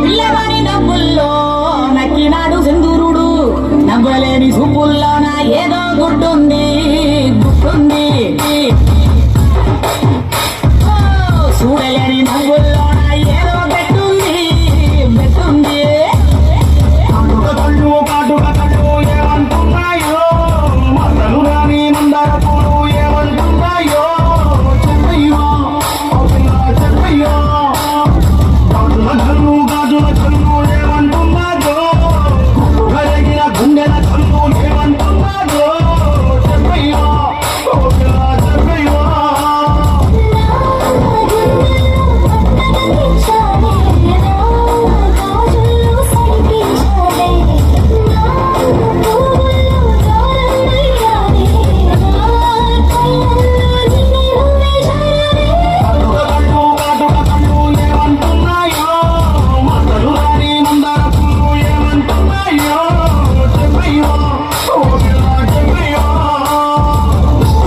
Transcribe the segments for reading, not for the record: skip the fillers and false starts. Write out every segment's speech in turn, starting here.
పిల్లవాని నవ్వుల్లో నక్కినాడు సింధూరుడు నవ్వలేని చూపుల్లోన ఏదో గుడ్డుంది గుడ్డుంది చూడలేని నవ్వుల్లోన ఏదో బెట్టుంది బెట్టుంది ఏమంటున్నాయో మతలు రాని మందర పూలు ఏమంటున్నాయో చెప్పయ్యో చెప్పయ్యో గాజుల కన్ను ఏమంటున్నాయో కలిగిన గుండెల కన్ను ఏమంటున్నాయో చెప్పయ్యో చెప్పయ్యో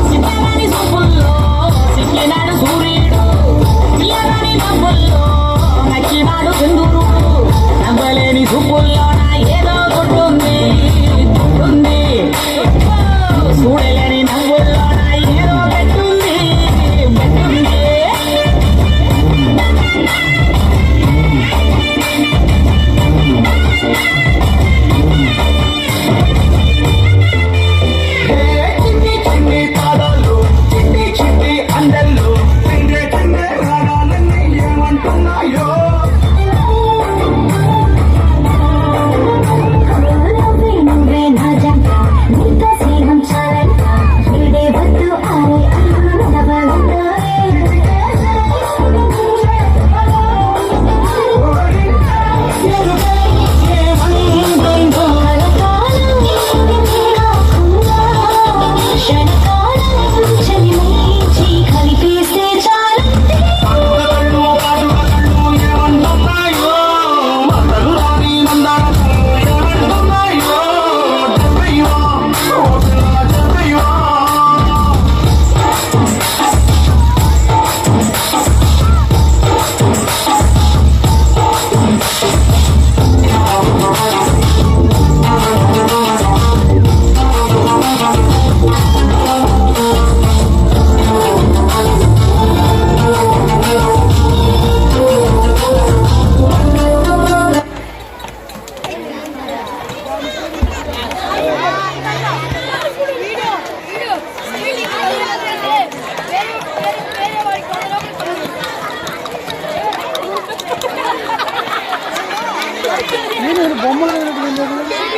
సిద్ధమని చూపుల్లో సిక్కినాడు సూర్యుడు పిల్లవాని నవ్వుల్లో నక్కినాడు సింధూరుడు నవ్వలేని చూపుల్లోన ఏదో గుడ్డుంది గుడ్డుంది చూడలేని నవ్వుల్లోన ఏదో బెట్టుంది బెట్టుంది చిన్ని చిన్ని పాదాలు చిన్ని చిన్ని అందెల్లు చిందే చిందే రాగాలన్నీ ఏమంటున్నాయో ఏమంటున్నాయో మతలు రాని మందర పూలు ఏమంటున్నాయో చెప్పయ్యో చెప్పయ్యో నేను బొమ్మలు